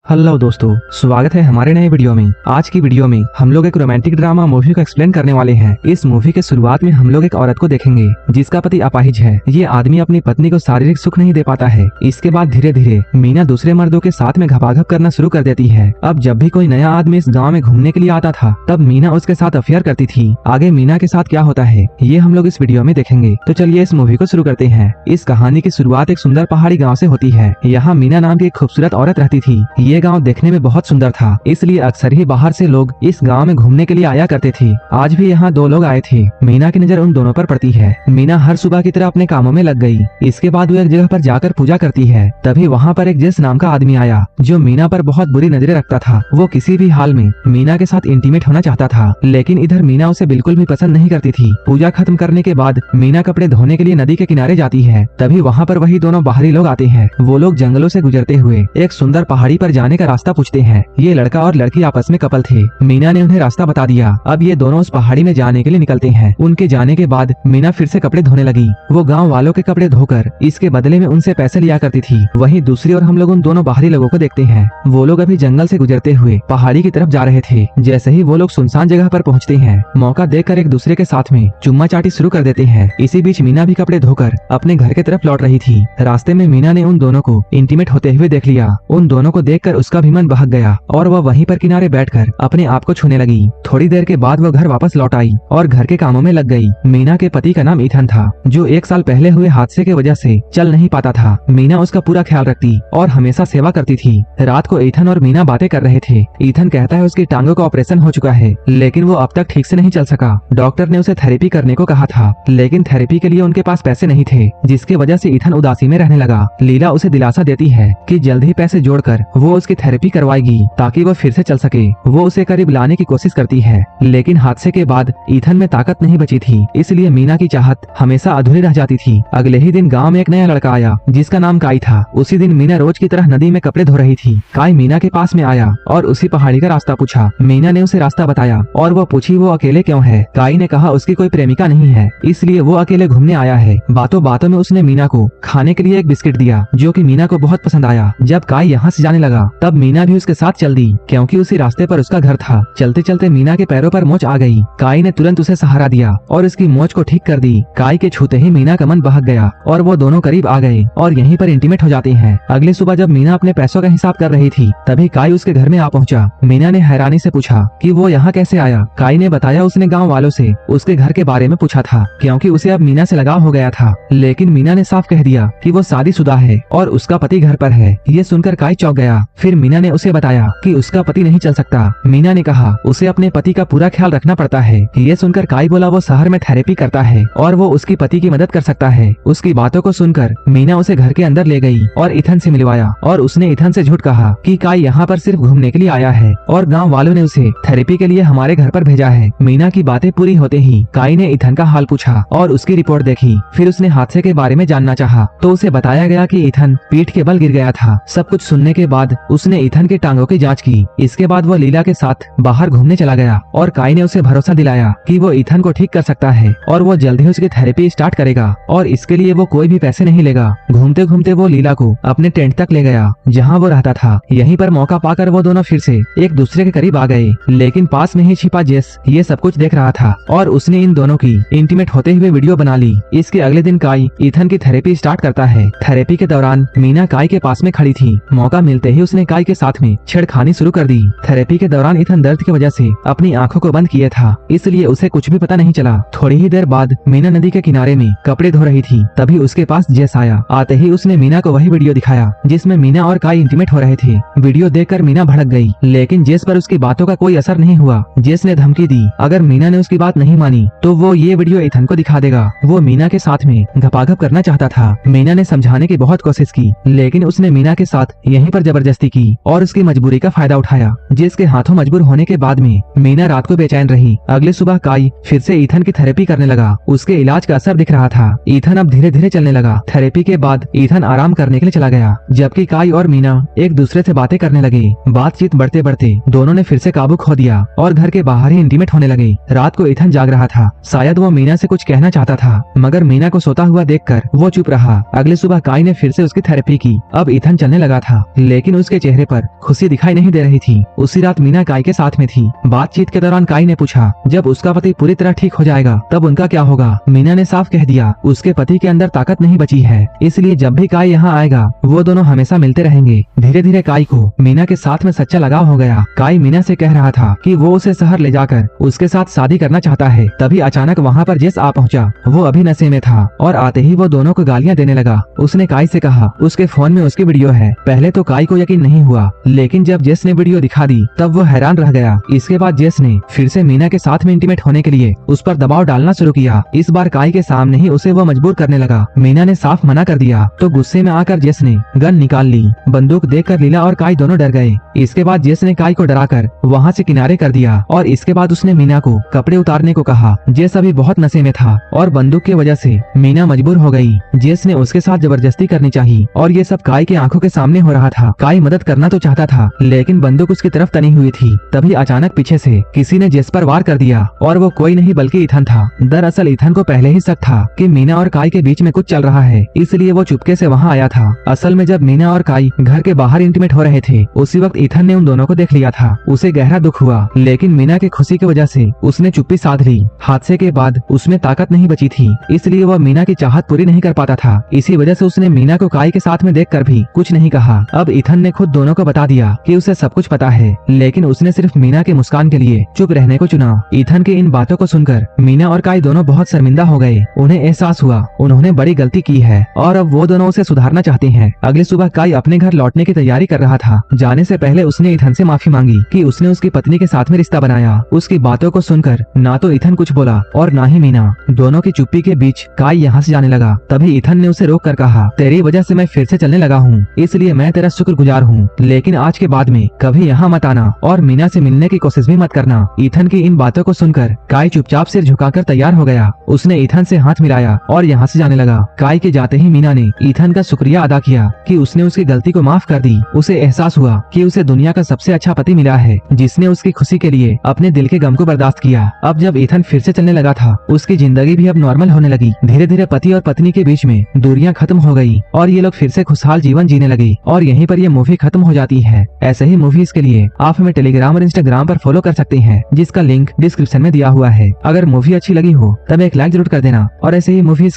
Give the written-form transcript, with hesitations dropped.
Hello दोस्तों, स्वागत है हमारे नए वीडियो में। आज की वीडियो में हम लोग एक रोमांटिक ड्रामा मूवी को एक्सप्लेन करने वाले हैं। इस मूवी के शुरुआत में हम लोग एक औरत को देखेंगे जिसका पति अपाहिज है। ये आदमी अपनी पत्नी को शारीरिक सुख नहीं दे पाता है। इसके बाद धीरे धीरे मीना दूसरे मर्दों के साथ में घपाघप करना शुरू कर देती है। अब जब भी कोई नया आदमी इस गाँव में घूमने के लिए आता था तब मीना उसके साथ अफेयर करती थी। आगे मीना के साथ क्या होता है ये हम लोग इस वीडियो में देखेंगे। तो चलिए इस मूवी को शुरू करते हैं। इस कहानी की शुरुआत एक सुंदर पहाड़ी गाँव से होती है। यहाँ मीना नाम की एक खूबसूरत औरत रहती थी। ये गाँव देखने में बहुत सुंदर था, इसलिए अक्सर ही बाहर से लोग इस गांव में घूमने के लिए आया करते थे। आज भी यहाँ दो लोग आए थे। मीना की नजर उन दोनों पर पड़ती है। मीना हर सुबह की तरह अपने कामों में लग गई। इसके बाद वो एक जगह पर जाकर पूजा करती है। तभी वहाँ पर एक जेस नाम का आदमी आया जो मीना पर बहुत बुरी नजरें रखता था। वो किसी भी हाल में मीना के साथ इंटीमेट होना चाहता था, लेकिन इधर मीना उसे बिल्कुल भी पसंद नहीं करती थी। पूजा खत्म करने के बाद मीना कपड़े धोने के लिए नदी के किनारे जाती है। तभी वहाँ पर वही दोनों बाहरी लोग आते हैं। वो लोग जंगलों से गुजरते हुए एक सुंदर पहाड़ी पर जाने का रास्ता पूछते हैं। ये लड़का और लड़की आपस में कपल थे। मीना ने उन्हें रास्ता बता दिया। अब ये दोनों उस पहाड़ी में जाने के लिए निकलते हैं। उनके जाने के बाद मीना फिर से कपड़े धोने लगी। वो गांव वालों के कपड़े धोकर इसके बदले में उनसे पैसे लिया करती थी। वहीं दूसरी ओर हम लोग उन दोनों बाहरी लोगों को देखते हैं। वो लोग अभी जंगल से गुजरते हुए पहाड़ी की तरफ जा रहे थे। जैसे ही वो लोग सुनसान जगह पर पहुँचते हैं, मौका देखकर एक दूसरे के साथ में चुम्मा चाटी शुरू कर देते हैं। इसी बीच मीना भी कपड़े धोकर अपने घर की तरफ लौट रही थी। रास्ते में मीना ने उन दोनों को इंटीमेट होते हुए देख लिया। उन दोनों को देखकर उसका भी मन बहक गया और वह वहीं पर किनारे बैठकर अपने आप को छूने लगी। थोड़ी देर के बाद वो घर वापस लौट आई और घर के कामों में लग गई। मीना के पति का नाम ईथन था, जो 1 साल पहले हुए हादसे की वजह से चल नहीं पाता था। मीना उसका पूरा ख्याल रखती और हमेशा सेवा करती थी। रात को ईथन और मीना बातें कर रहे थे। ईथन कहता है उसकी टांगों का ऑपरेशन हो चुका है, लेकिन वो अब तक ठीक से नहीं चल सका। डॉक्टर ने उसे थेरेपी करने को कहा था, लेकिन थेरेपी के लिए उनके पास पैसे नहीं थे, जिसकी वजह से ईथन उदासी में रहने लगा। लीला उसे दिलासा देती है कि जल्द ही पैसे जोड़कर वो उसकी थेरेपी करवाएगी ताकि वो फिर से चल सके। वो उसे करीब लाने की कोशिश करती है, लेकिन हादसे के बाद ईथन में ताकत नहीं बची थी, इसलिए मीना की चाहत हमेशा अधूरी रह जाती थी। अगले ही दिन गांव में एक नया लड़का आया जिसका नाम काई था। उसी दिन मीना रोज की तरह नदी में कपड़े धो रही थी। काई मीना के पास में आया और उसी पहाड़ी का रास्ता पूछा। मीना ने उसे रास्ता बताया और वो पूछी वो अकेले क्यों है। काई ने कहा उसकी कोई प्रेमिका नहीं है, इसलिए वो अकेले घूमने आया है। बातों बातों में उसने मीना को खाने के लिए एक बिस्किट दिया, जो कि मीना को बहुत पसंद आया। जब काई यहाँ से जाने लगा तब मीना भी उसके साथ चल दी, क्योंकि उसी रास्ते पर उसका घर था। चलते चलते मीना के पैरों पर मोच आ गई। काई ने तुरंत उसे सहारा दिया और उसकी मोच को ठीक कर दी। काई के छूते ही मीना का मन बहक गया और वो दोनों करीब आ गए और यहीं पर इंटीमेट हो जाते हैं। अगली सुबह जब मीना अपने पैसों का हिसाब कर रही थी तभी काई उसके घर में आ पहुंचा। मीना ने हैरानी से पूछा कि वो यहाँ कैसे आया। काई ने बताया उसने गाँव वालों से उसके घर के बारे में पूछा था, क्योंकि उसे अब मीना से लगाव हो गया था। लेकिन मीना ने साफ कह दिया कि वो शादीशुदा है और उसका पति घर पर है। ये सुनकर काई चौंक गया। फिर मीना ने उसे बताया कि उसका पति नहीं चल सकता। मीना ने कहा उसे अपने पति का पूरा ख्याल रखना पड़ता है। ये सुनकर काई बोला वो शहर में थेरेपी करता है और वो उसकी पति की मदद कर सकता है। उसकी बातों को सुनकर मीना उसे घर के अंदर ले गई और ईथन से मिलवाया और उसने ईथन से झूठ कहा कि काई यहाँ पर सिर्फ घूमने के लिए आया है और गाँव वालों ने उसे थेरेपी के लिए हमारे घर पर भेजा है। मीना की बातें पूरी होते ही काई ने ईथन का हाल पूछा और उसकी रिपोर्ट देखी। फिर उसने हादसे के बारे में जानना चाहा तो उसे बताया गया कि ईथन पीठ के बल गिर गया था। सब कुछ सुनने के बाद उसने ईथन के टांगों की जाँच की। इसके बाद वो लीला के साथ बाहर घूमने चला गया और काई ने उसे भरोसा दिलाया कि वो ईथन को ठीक कर सकता है और वो जल्द ही उसकी थेरेपी स्टार्ट करेगा और इसके लिए वो कोई भी पैसे नहीं लेगा। घूमते घूमते वो लीला को अपने टेंट तक ले गया जहां वो रहता था। यहीं पर मौका पाकर वो दोनों फिर से एक दूसरे के करीब आ गए, लेकिन पास में ही छिपा जेस ये सब कुछ देख रहा था और उसने इन दोनों की इंटीमेट होते हुए वीडियो बना ली। इसके अगले दिन काई ईथन की थेरेपी स्टार्ट करता है। थेरेपी के दौरान मीना काई के पास में खड़ी थी। मौका मिलते ही उसने काई के साथ में छेड़खानी शुरू कर दी। थेरेपी के दौरान ईथन दर्द की वजह से अपनी आंखों को बंद किया था, इसलिए उसे कुछ भी पता नहीं चला। थोड़ी ही देर बाद मीना नदी के किनारे में कपड़े धो रही थी। तभी उसके पास जेस आया। आते ही उसने मीना को वही वीडियो दिखाया जिसमें मीना और काई इंटीमेट हो रहे थे। वीडियो देखकर मीना भड़क गई, लेकिन जेस पर उसकी बातों का कोई असर नहीं हुआ। जेस ने धमकी दी अगर मीना ने उसकी बात नहीं मानी तो वो ये वीडियो ईथन को दिखा देगा। वो मीना के साथ में घपाघप करना चाहता था। मीना ने समझाने की बहुत कोशिश की, लेकिन उसने मीना के साथ यहीं पर जबरदस्ती की और उसकी मजबूरी का फायदा उठाया। जेस के हाथों मजबूर होने के बाद में मीना रात को बेचैन रही। अगले सुबह काई फिर से ईथन की थेरेपी करने लगा। उसके इलाज का असर दिख रहा था। ईथन अब धीरे धीरे चलने लगा। थेरेपी के बाद ईथन आराम करने के लिए चला गया, जबकि काई और मीना एक दूसरे से बातें करने लगे। बातचीत बढ़ते बढ़ते दोनों ने फिर से काबू खो दिया और घर के बाहर ही इंटीमेट होने लगे। रात को ईथन जाग रहा था। शायद वो मीना से कुछ कहना चाहता था, मगर मीना को सोता हुआ देखकर वो चुप रहा। अगले सुबह काई ने फिर से उसकी थेरेपी की। अब ईथन चलने लगा था, लेकिन उसके उसके चेहरे पर खुशी दिखाई नहीं दे रही थी। उसी रात मीना काई के साथ में थी। बातचीत के दौरान काई ने पूछा, जब उसका पति पूरी तरह ठीक हो जाएगा तब उनका क्या होगा। मीना ने साफ कह दिया, उसके पति के अंदर ताकत नहीं बची है, इसलिए जब भी काई यहाँ आएगा वो दोनों हमेशा मिलते रहेंगे। धीरे धीरे काई को मीना के साथ में सच्चा लगाव हो गया। काई मीना से कह रहा था कि वो उसे शहर ले जाकर उसके साथ शादी करना चाहता है। तभी अचानक वहाँ पर जेस आ पहुँचा। वो अभी नशे में था और आते ही वो दोनों को गालियाँ देने लगा। उसने काई से कहा उसके फोन में उसकी वीडियो है। पहले तो काई को यकीन नहीं हुआ, लेकिन जब जेस ने वीडियो दिखा दी तब वो हैरान रह गया। इसके बाद जेस ने फिर से मीना के साथ में इंटीमेट होने के लिए उस पर दबाव डालना शुरू किया। इस बार काई के सामने ही उसे वो मजबूर करने लगा। मीना ने साफ मना कर दिया तो गुस्से में आकर जेस ने गन निकाल ली। बंदूक देखकर लीला और काई दोनों डर गए। इसके बाद जेस ने काई को डराकर वहाँ से किनारे कर दिया और इसके बाद उसने मीना को कपड़े उतारने को कहा। जेस अभी बहुत नशे में था और बंदूक की वजह से मीना मजबूर हो गई। जेस ने उसके साथ जबरदस्ती करनी चाहिए और ये सब काई की आंखों के सामने हो रहा था। काई मदद करना तो चाहता था, लेकिन बंदूक उसकी तरफ तनी हुई थी। तभी अचानक पीछे से किसी ने जेस पर वार कर दिया और वो कोई नहीं बल्कि इथन था। दरअसल इथन को पहले ही शक था कि मीना और काई के बीच में कुछ चल रहा है, इसलिए वो चुपके से वहाँ आया था। असल में जब मीना और काई घर के बाहर इंटीमेट हो रहे थे उसी वक्त इथन ने उन दोनों को देख लिया था। उसे गहरा दुख हुआ, लेकिन मीना की खुशी की वजह से उसने चुप्पी साध ली। हादसे के बाद उसमें ताकत नहीं बची थी, इसलिए वह मीना की चाहत पूरी नहीं कर पाता था। इसी वजह से उसने मीना को काई के साथ में देखकर भी कुछ नहीं कहा। अब इथन ने खुद दोनों को बता दिया कि उसे सब कुछ पता है, लेकिन उसने सिर्फ मीना के मुस्कान के लिए चुप रहने को चुना। इथन की इन बातों को सुनकर मीना और काई दोनों बहुत शर्मिंदा हो गए। उन्हें एहसास हुआ उन्होंने बड़ी गलती की है और अब वो दोनों उसे सुधारना चाहते हैं। अगली सुबह काई अपने घर लौटने की तैयारी कर रहा था। जाने से पहले उसने इथन से माफी मांगी कि उसने उसकी पत्नी के साथ में रिश्ता बनाया। उसकी बातों को सुनकर ना तो इथन कुछ बोला और ना ही मीना। दोनों की चुप्पी के बीच काई यहाँ से जाने लगा। तभी इथन ने उसे रोक कर कहा, तेरी वजह से मैं फिर से चलने लगा हूँ, इसलिए मैं तेरा शुक्रगुजार हूँ, लेकिन आज के बाद में कभी यहाँ मत आना और मीना से मिलने की कोशिश भी मत करना। इथन की इन बातों को सुनकर काई चुपचाप सिर झुकाकर तैयार हो गया। उसने इथन से हाथ मिलाया और यहाँ से जाने लगा। काई के जाते ही मीना ने इथन का शुक्रिया अदा किया कि उसने उसकी गलती को माफ कर दी। उसे एहसास हुआ कि उसे दुनिया का सबसे अच्छा पति मिला है, जिसने उसकी खुशी के लिए अपने दिल के गम को बर्दाश्त किया। अब जब इथन फिर से चलने लगा था, उसकी जिंदगी भी अब नॉर्मल होने लगी। धीरे धीरे पति और पत्नी के बीच में दूरियां खत्म हो गई और ये लोग फिर से खुशहाल जीवन जीने लगे और यहीं पर ये मूवी खत्म हो जाती है। ऐसे ही मूवीज के लिए आप हमें टेलीग्राम और इंस्टाग्राम पर फॉलो कर सकते हैं, जिसका लिंक डिस्क्रिप्शन में दिया हुआ है। अगर मूवी अच्छी लगी हो तब एक लाइक जरूर कर देना और ऐसे ही मूवीज